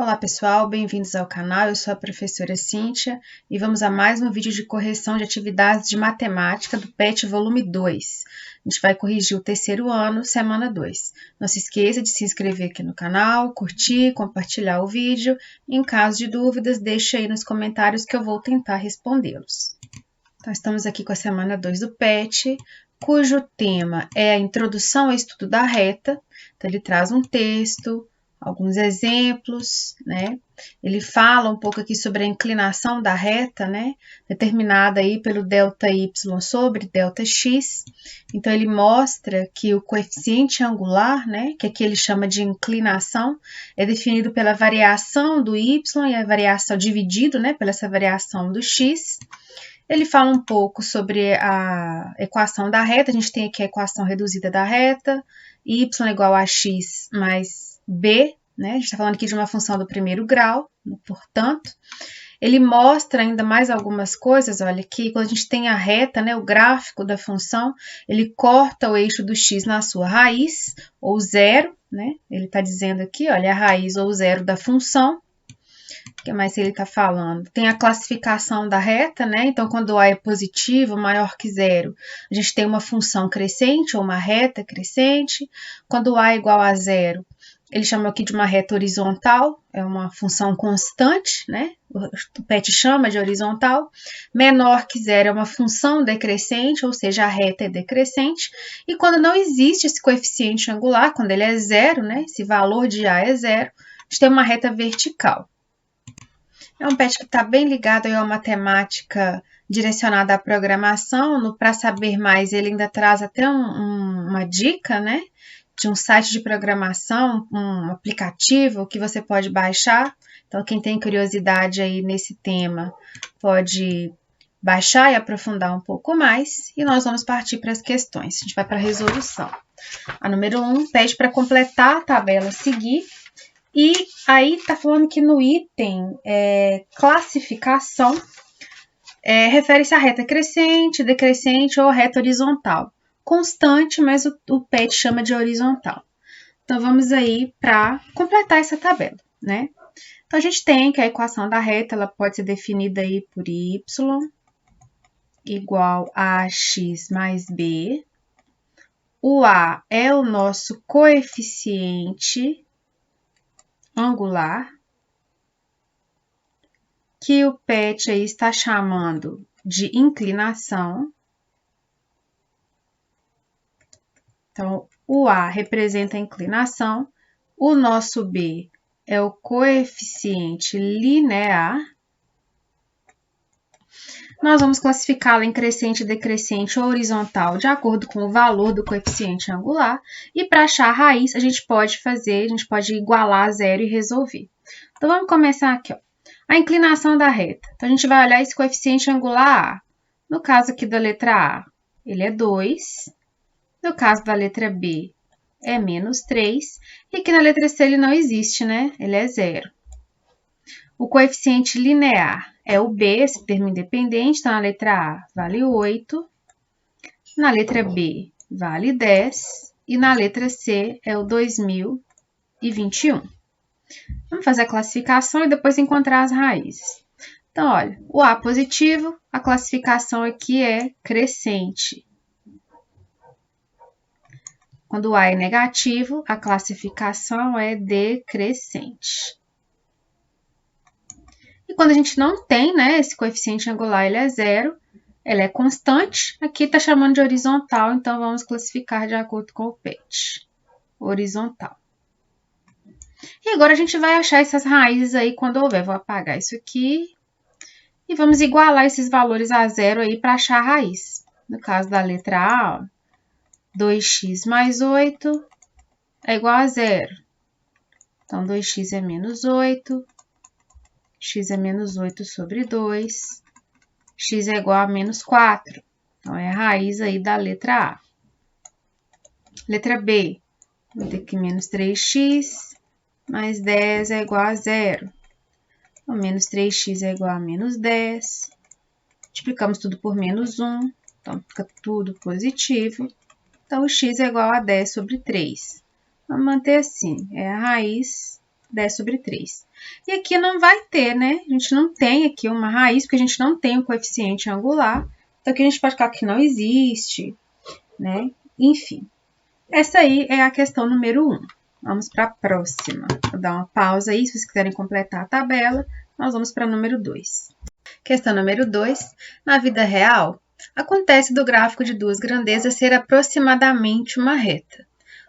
Olá pessoal, bem-vindos ao canal, eu sou a professora Cíntia e vamos a mais um vídeo de correção de atividades de matemática do PET volume 2. A gente vai corrigir o terceiro ano, semana 2. Não se esqueça de se inscrever aqui no canal, curtir, compartilhar o vídeo e em caso de dúvidas, deixe aí nos comentários que eu vou tentar respondê-los. Então, estamos aqui com a semana 2 do PET, cujo tema é a introdução ao estudo da reta. Então, ele traz um texto, alguns exemplos, né? Ele fala um pouco aqui sobre a inclinação da reta, né? Determinada aí pelo delta y sobre delta x. Então, ele mostra que o coeficiente angular, né? Que aqui ele chama de inclinação, é definido pela variação do y e a variação dividido, né? Pela essa variação do x. Ele fala um pouco sobre a equação da reta. A gente tem aqui a equação reduzida da reta, y igual a x mais b, né? A gente está falando aqui de uma função do primeiro grau, portanto. Ele mostra ainda mais algumas coisas, olha aqui, quando a gente tem a reta, né, o gráfico da função, ele corta o eixo do x na sua raiz, ou zero, né? Ele está dizendo aqui, olha, a raiz ou zero da função. O que mais ele está falando? Tem a classificação da reta, né? Então, quando A é positivo, maior que zero, a gente tem uma função crescente ou uma reta crescente. Quando A é igual a zero, ele chama aqui de uma reta horizontal, é uma função constante, né? O PET chama de horizontal. Menor que zero é uma função decrescente, ou seja, a reta é decrescente. E quando não existe esse coeficiente angular, quando ele é zero, né? Esse valor de A é zero, a gente tem uma reta vertical. É um PET que está bem ligado aí à matemática direcionada à programação. Para saber mais, ele ainda traz até uma dica, né? De um site de programação, um aplicativo que você pode baixar. Então, quem tem curiosidade aí nesse tema pode baixar e aprofundar um pouco mais. E nós vamos partir para as questões. A gente vai para a resolução. A número 1 pede para completar a tabela a seguir. E aí está falando que no item classificação refere-se à reta crescente, decrescente ou reta horizontal. Constante, mas o PET chama de horizontal. Então, vamos aí para completar essa tabela, né? Então, a gente tem que a equação da reta, ela pode ser definida aí por y igual a x mais b. O A é o nosso coeficiente angular, que o PET aí está chamando de inclinação. Então, o A representa a inclinação, o nosso B é o coeficiente linear. Nós vamos classificá-la em crescente, decrescente ou horizontal de acordo com o valor do coeficiente angular. E para achar a raiz, a gente pode igualar a zero e resolver. Então, vamos começar aqui, ó. A inclinação da reta. Então, a gente vai olhar esse coeficiente angular A. No caso aqui da letra A, ele é 2. No caso da letra B, é menos 3. E aqui na letra C ele não existe, né? Ele é 0. O coeficiente linear é o B, esse termo independente. Então, na letra A vale 8. Na letra B vale 10. E na letra C é o 2021. Vamos fazer a classificação e depois encontrar as raízes. Então, olha, o A positivo, a classificação aqui é crescente. Quando o A é negativo, a classificação é decrescente. E quando a gente não tem, né, esse coeficiente angular, ele é zero, ele é constante, aqui está chamando de horizontal, então vamos classificar de acordo com o PET. Horizontal. E agora a gente vai achar essas raízes aí quando houver. Vou apagar isso aqui. E vamos igualar esses valores a zero aí para achar a raiz. No caso da letra A, ó, 2x mais 8 é igual a zero. Então, 2x é menos 8. X é menos 8 sobre 2. X é igual a menos 4. Então, é a raiz aí da letra A. Letra B, vou ter que menos 3x mais 10 é igual a zero. Então, menos 3x é igual a menos 10. Multiplicamos tudo por menos 1. Então, fica tudo positivo. Então, o x é igual a 10 sobre 3. Vamos manter assim. É a raiz 10 sobre 3. E aqui não vai ter, né? A gente não tem aqui uma raiz, porque a gente não tem um coeficiente angular. Então, aqui a gente pode colocar que não existe, né? Enfim, essa aí é a questão número 1. Vamos para a próxima. Vou dar uma pausa aí, se vocês quiserem completar a tabela. Nós vamos para a número 2. Questão número 2. Na vida real, acontece do gráfico de duas grandezas ser aproximadamente uma reta.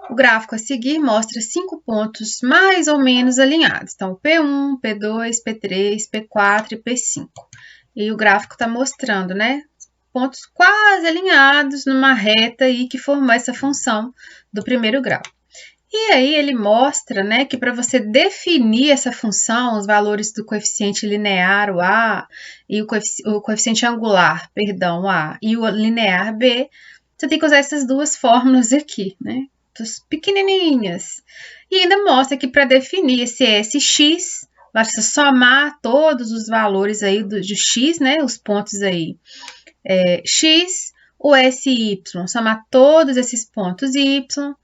O gráfico a seguir mostra 5 pontos mais ou menos alinhados. Então, P1, P2, P3, P4 e P5. E o gráfico está mostrando, né? Pontos quase alinhados numa reta aí que formou essa função do primeiro grau. E aí ele mostra, né, que para você definir essa função, os valores do coeficiente linear, o A, e o coeficiente angular, perdão, o A, e o linear B, você tem que usar essas duas fórmulas aqui, né, pequenininhas. E ainda mostra que para definir esse SX, basta somar todos os valores aí de X, né, os pontos aí, X, o SY, somar todos esses pontos Y,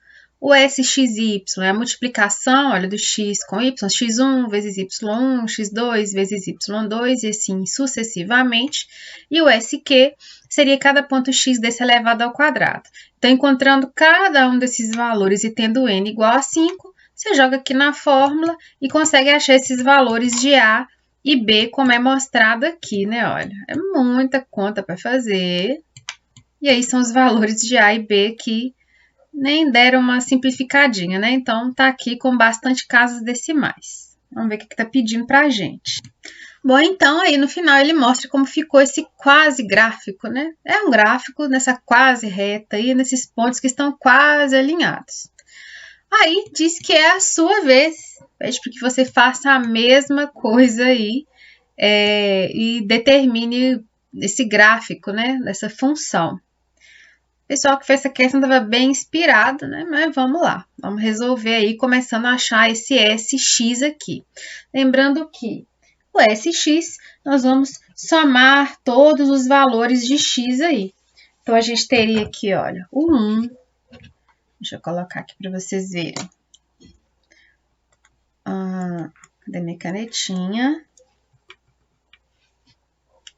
o SXY é a multiplicação, olha, do X com Y, X1 vezes Y1, X2 vezes Y2 e assim sucessivamente. E o SQ seria cada ponto X desse elevado ao quadrado. Então, encontrando cada um desses valores e tendo N igual a 5, você joga aqui na fórmula e consegue achar esses valores de A e B, como é mostrado aqui, né? Olha, é muita conta para fazer. E aí são os valores de A e B que nem deram uma simplificadinha, né? Então, tá aqui com bastante casas decimais. Vamos ver o que tá pedindo pra gente. Bom, então, aí no final ele mostra como ficou esse quase gráfico, né? É um gráfico nessa quase reta aí, nesses pontos que estão quase alinhados. Aí, diz que é a sua vez. Pede para que você faça a mesma coisa aí e determine esse gráfico, né? Dessa função. O pessoal que fez essa questão estava bem inspirado, né? Mas vamos lá. Vamos resolver aí, começando a achar esse SX aqui. Lembrando que o SX, nós vamos somar todos os valores de X aí. Então, a gente teria aqui, olha, o 1. Deixa eu colocar aqui para vocês verem. Cadê minha canetinha?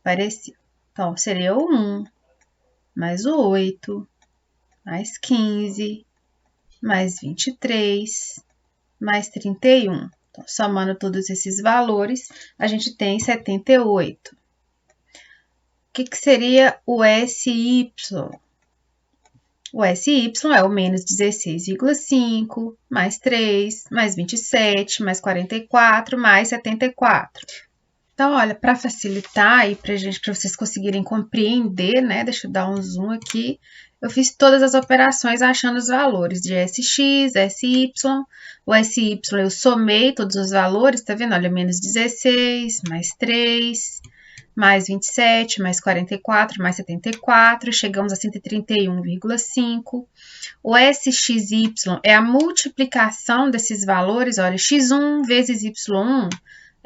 Apareceu. Então, seria o 1, mais o 8, mais 15, mais 23, mais 31. Então, somando todos esses valores, a gente tem 78. O que seria o SY? O SY é o menos 16,5, mais 3, mais 27, mais 44, mais 74. Então, olha, para facilitar aí para vocês conseguirem compreender, né? Deixa eu dar um zoom aqui. Eu fiz todas as operações achando os valores de SX, SY. O SY eu somei todos os valores, tá vendo? Olha, menos 16, mais 3, mais 27, mais 44, mais 74. Chegamos a 131,5. O SXY é a multiplicação desses valores. Olha, X1 vezes Y1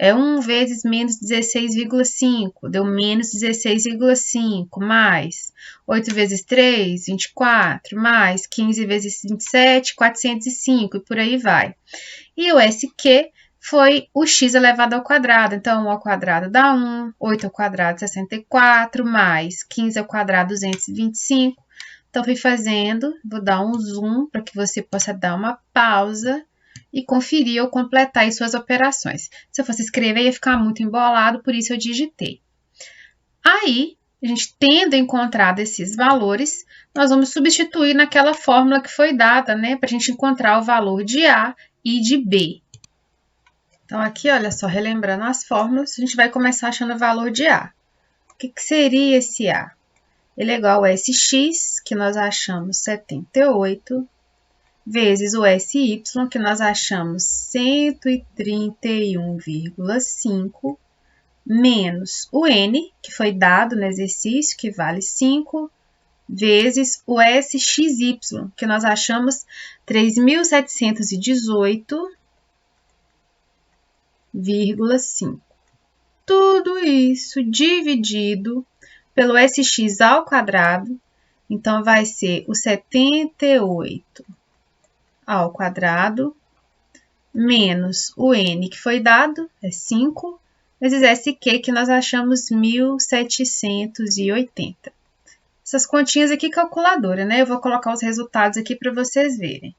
é 1 vezes menos 16,5, deu menos 16,5, mais 8 vezes 3, 24, mais 15 vezes 27, 405, e por aí vai. E o SQ foi o x elevado ao quadrado, então 1 ao quadrado dá 1, 8 ao quadrado 64, mais 15 ao quadrado 225. Então, fui fazendo, vou dar um zoom para que você possa dar uma pausa e conferir ou completar as suas operações. Se eu fosse escrever, ia ficar muito embolado, por isso eu digitei. Aí, a gente tendo encontrado esses valores, nós vamos substituir naquela fórmula que foi dada, né? Para a gente encontrar o valor de A e de B. Então, aqui, olha só, relembrando as fórmulas, a gente vai começar achando o valor de A. O que seria esse A? Ele é igual ao SX, que nós achamos 78, vezes o SY, que nós achamos 131,5, menos o N, que foi dado no exercício, que vale 5, vezes o SXY, que nós achamos 3.718,5. Tudo isso dividido pelo SX ao quadrado, então vai ser o 78 ao quadrado menos o N que foi dado, é 5, vezes SQ que nós achamos 1780. Essas continhas aqui, calculadora, né? Eu vou colocar os resultados aqui para vocês verem.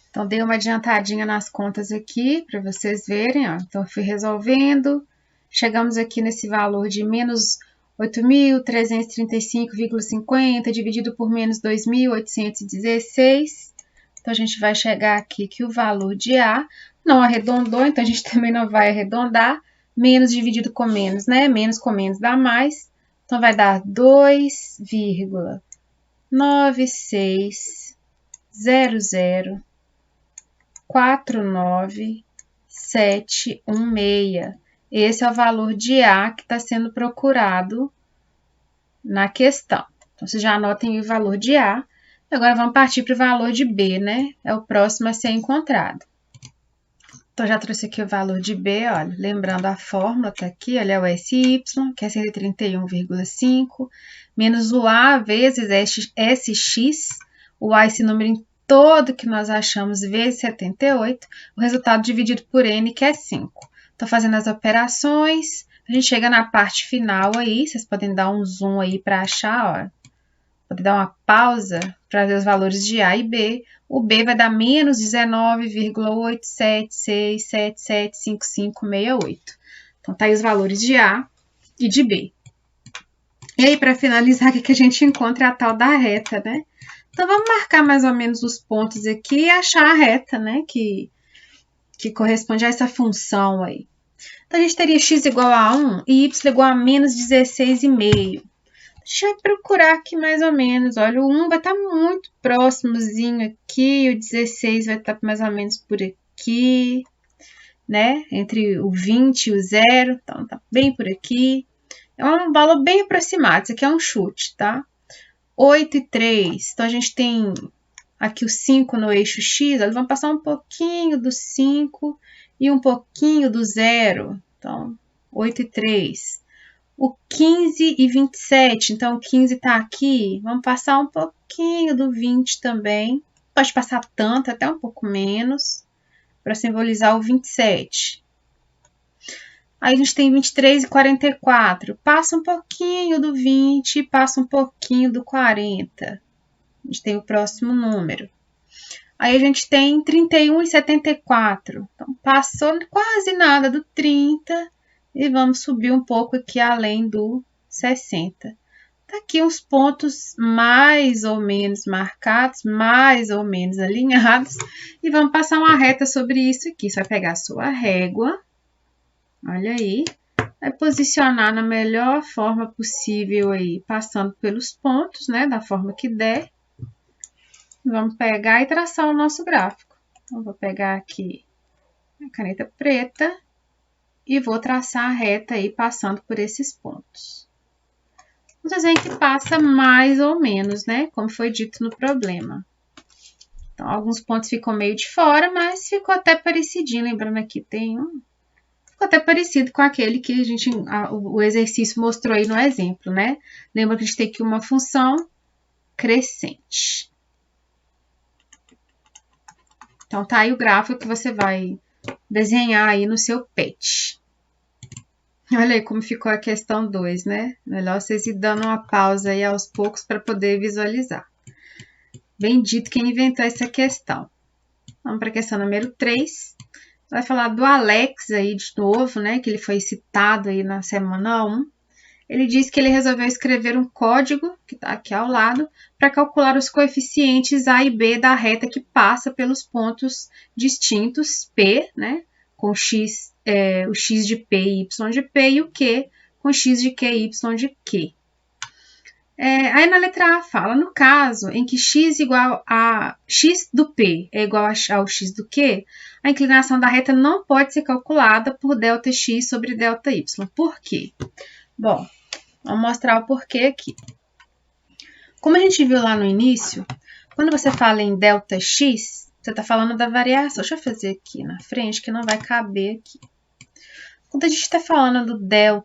Então, dei uma adiantadinha nas contas aqui para vocês verem, ó. Então, fui resolvendo. Chegamos aqui nesse valor de menos 8.335,50 dividido por menos 2.816. Então, a gente vai chegar aqui que o valor de A não arredondou, então a gente também não vai arredondar. Menos dividido com menos, né? Menos com menos dá mais. Então, vai dar 2,960049716. Esse é o valor de A que está sendo procurado na questão. Então, vocês já anotem o valor de A. Agora, vamos partir para o valor de B, né? É o próximo a ser encontrado. Então, já trouxe aqui o valor de B, olha. Lembrando a fórmula, tá aqui, olha, é o SY, que é 131,5, menos o A vezes SX, o A, esse número em todo que nós achamos, vezes 78, o resultado dividido por N, que é 5. Tô fazendo as operações, a gente chega na parte final aí, vocês podem dar um zoom aí para achar, ó. Pode dar uma pausa para ver os valores de A e B. O B vai dar menos 19,876775568. Então, tá aí os valores de A e de B. E aí, para finalizar, o que a gente encontra é a tal da reta, né? Então, vamos marcar mais ou menos os pontos aqui e achar a reta, né? Que corresponde a essa função aí. Então, a gente teria x igual a 1 e y igual a menos 16,5. A gente vai procurar aqui mais ou menos. Olha, o 1 vai estar muito próximozinho aqui, o 16 vai estar mais ou menos por aqui, né? Entre o 20 e o 0, então tá bem por aqui. É um valor bem aproximado, isso aqui é um chute, tá? 8 e 3, então a gente tem aqui o 5 no eixo X, eles vão passar um pouquinho do 5 e um pouquinho do 0, então 8 e 3. O 15 e 27, então o 15 está aqui, vamos passar um pouquinho do 20 também, pode passar tanto, até um pouco menos, para simbolizar o 27. Aí a gente tem 23 e 44, passa um pouquinho do 20 e passa um pouquinho do 40. A gente tem o próximo número. Aí a gente tem 31 e 74, então passou quase nada do 30, e vamos subir um pouco aqui além do 60. Tá aqui uns pontos mais ou menos marcados, mais ou menos alinhados. E vamos passar uma reta sobre isso aqui. Você vai pegar a sua régua, olha aí, vai posicionar na melhor forma possível aí, passando pelos pontos, né, da forma que der. Vamos pegar e traçar o nosso gráfico. Então, vou pegar aqui a caneta preta e vou traçar a reta aí, passando por esses pontos. Vocês veem que passa mais ou menos, né? Como foi dito no problema. Então, alguns pontos ficam meio de fora, mas ficou até parecidinho. Lembrando aqui, tem um... Ficou até parecido com aquele que o exercício mostrou aí no exemplo, né? Lembra que a gente tem aqui uma função crescente. Então, tá aí o gráfico que você vai desenhar aí no seu PET. Olha aí como ficou a questão 2, né? Melhor vocês ir dando uma pausa aí aos poucos para poder visualizar. Bendito quem inventou essa questão. Vamos para a questão número 3. Vai falar do Alex aí de novo, né? Que ele foi citado aí na semana 1. Ele diz que ele resolveu escrever um código, que está aqui ao lado, para calcular os coeficientes A e B da reta que passa pelos pontos distintos P, né? Com x, o x de P e y de P, e o Q com x de Q e y de Q. Aí na letra A fala, no caso em que x igual a x do P é igual ao x do Q, a inclinação da reta não pode ser calculada por ΔX sobre ΔY. Por quê? Bom, vamos mostrar o porquê aqui. Como a gente viu lá no início, quando você fala em ΔX, você está falando da variação. Deixa eu fazer aqui na frente, que não vai caber aqui. Quando a gente está falando do ΔY,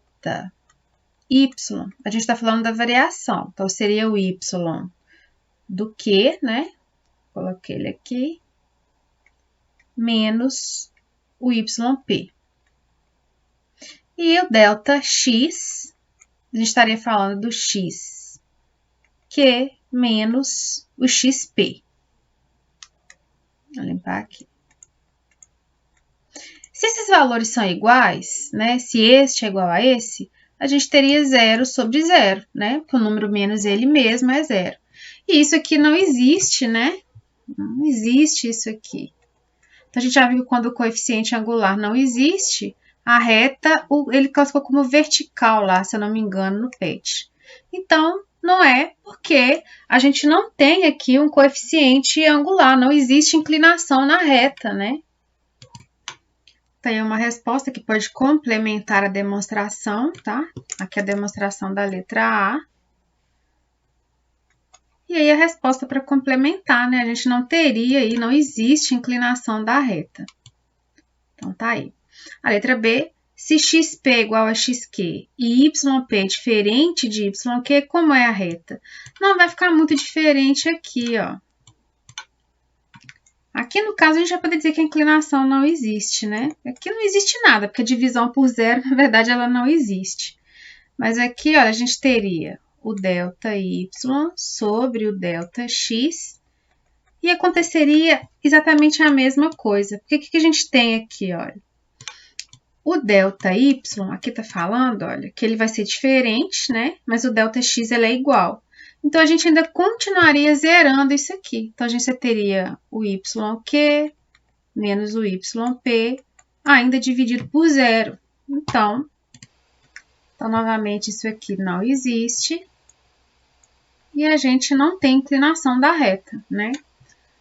a gente está falando da variação. Então, seria o Y do Q, né? Coloquei ele aqui. menos o YP. E o delta X, a gente estaria falando do XQ menos o XP. Vou limpar aqui. Se esses valores são iguais, né? Se este é igual a esse, a gente teria 0 sobre 0, né? Porque o número menos ele mesmo é 0. E isso aqui não existe, né? Não existe isso aqui. Então, a gente já viu que quando o coeficiente angular não existe, a reta, ele classificou como vertical lá, se eu não me engano, no PET. Então, não é porque a gente não tem aqui um coeficiente angular, não existe inclinação na reta, né? Tem uma resposta que pode complementar a demonstração, tá? Aqui é a demonstração da letra A. E aí a resposta para complementar, né? A gente não teria aí, não existe inclinação da reta. Então, tá aí. A letra B, se XP é igual a XQ e YP é diferente de YQ, como é a reta? Não vai ficar muito diferente aqui, ó. Aqui, no caso, a gente já pode dizer que a inclinação não existe, né? Aqui não existe nada, porque a divisão por zero, na verdade, ela não existe. Mas aqui, olha, a gente teria o delta Y sobre o delta X e aconteceria exatamente a mesma coisa. Porque o que a gente tem aqui, olha? O delta Y, aqui tá falando, olha, que ele vai ser diferente, né? Mas o delta X, ele é igual. Então, a gente ainda continuaria zerando isso aqui. Então, a gente teria o YQ menos o YP, ainda dividido por zero. Então, novamente, isso aqui não existe. E a gente não tem inclinação da reta, né?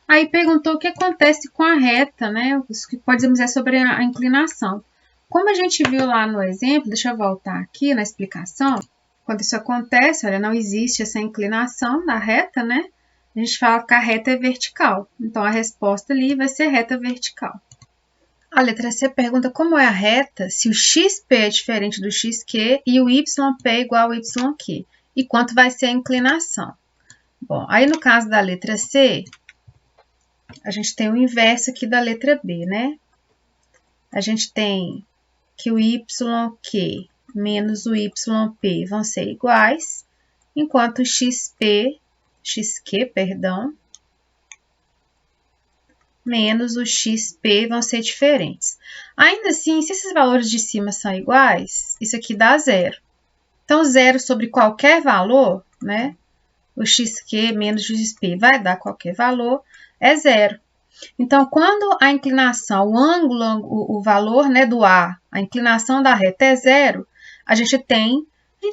Aí, perguntou o que acontece com a reta, né? O que podemos dizer sobre a inclinação. Como a gente viu lá no exemplo, deixa eu voltar aqui na explicação. Quando isso acontece, olha, não existe essa inclinação da reta, né? A gente fala que a reta é vertical. Então, a resposta ali vai ser reta vertical. A letra C pergunta como é a reta se o XP é diferente do XQ e o YP é igual ao YQ. E quanto vai ser a inclinação? Bom, aí no caso da letra C, a gente tem o inverso aqui da letra B, né? A gente tem que o YQ menos o YP vão ser iguais, enquanto o XQ, menos o XP vão ser diferentes. Ainda assim, se esses valores de cima são iguais, isso aqui dá zero. Então, zero sobre qualquer valor, né? O XQ menos o XP vai dar qualquer valor, é zero. Então, quando a inclinação, o ângulo, o valor, né, do A, a inclinação da reta é zero, a gente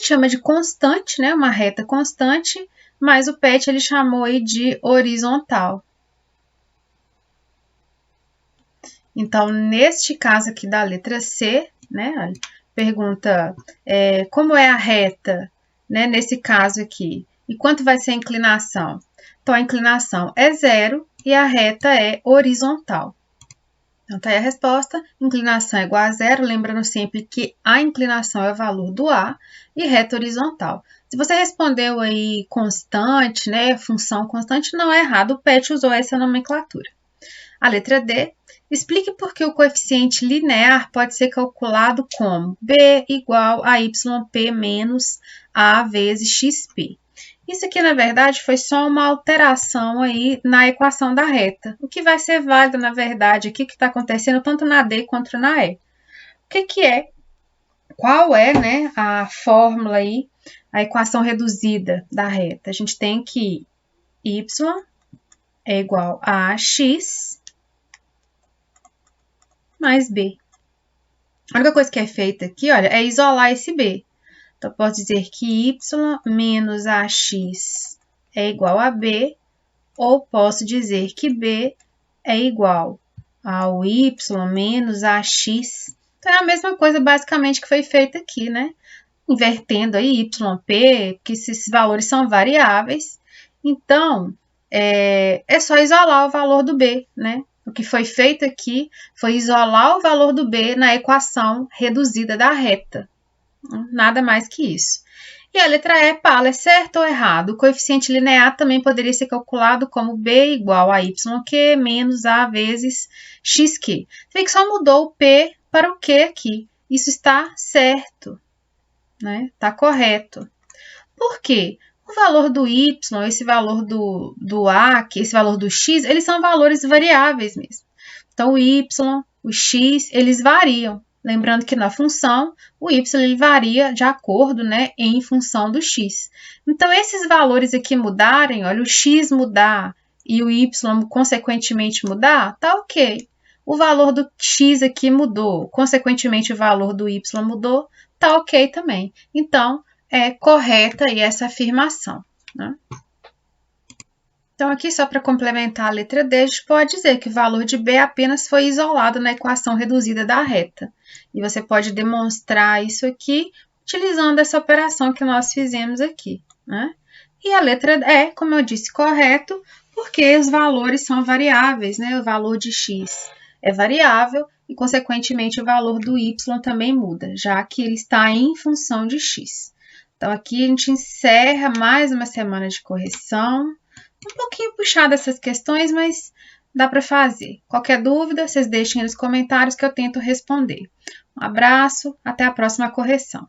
chama de constante, né, uma reta constante, mas o PET ele chamou aí de horizontal. Então, neste caso aqui da letra C, né, pergunta como é a reta, né, nesse caso aqui, e quanto vai ser a inclinação? Então, a inclinação é zero e a reta é horizontal. Então, tá aí a resposta. Inclinação é igual a zero, lembrando sempre que a inclinação é o valor do A e reta horizontal. Se você respondeu aí constante, né, função constante, não é errado, o PET usou essa nomenclatura. A letra D, explique por que o coeficiente linear pode ser calculado como B igual a YP menos A vezes XP. Isso aqui, na verdade, foi só uma alteração aí na equação da reta. O que vai ser válido, na verdade, aqui que está acontecendo tanto na D quanto na E. O que é? Qual é, né, a fórmula aí, a equação reduzida da reta? A gente tem que y é igual a x mais b. A única coisa que é feita aqui, olha, é isolar esse b. Então, eu posso dizer que y menos ax é igual a b, ou posso dizer que b é igual ao y menos ax. Então, é a mesma coisa, basicamente, que foi feita aqui, né? Invertendo aí y, p, porque esses valores são variáveis. Então, é só isolar o valor do b, né? O que foi feito aqui foi isolar o valor do b na equação reduzida da reta. Nada mais que isso. E a letra E, Paula, é certo ou errado? O coeficiente linear também poderia ser calculado como B igual a YQ menos A vezes XQ. Você vê que só mudou o P para o Q aqui. Isso está certo, né? Está correto. Por quê? O valor do Y, esse valor do A, esse valor do X, eles são valores variáveis mesmo. Então, o Y, o X, eles variam. Lembrando que na função, o y ele varia de acordo, né, em função do x. Então, esses valores aqui mudarem, olha, o x mudar e o y consequentemente mudar, tá ok. O valor do x aqui mudou, consequentemente o valor do y mudou, tá ok também. Então, é correta aí essa afirmação, né? Então, aqui, só para complementar a letra D, a gente pode dizer que o valor de B apenas foi isolado na equação reduzida da reta. E você pode demonstrar isso aqui utilizando essa operação que nós fizemos aqui, né? E a letra E, como eu disse, correto, porque os valores são variáveis, né? O valor de x é variável e, consequentemente, o valor do y também muda, já que ele está em função de x. Então, aqui a gente encerra mais uma semana de correção. Um pouquinho puxada essas questões, mas dá para fazer. Qualquer dúvida, vocês deixem nos comentários que eu tento responder. Um abraço, até a próxima correção.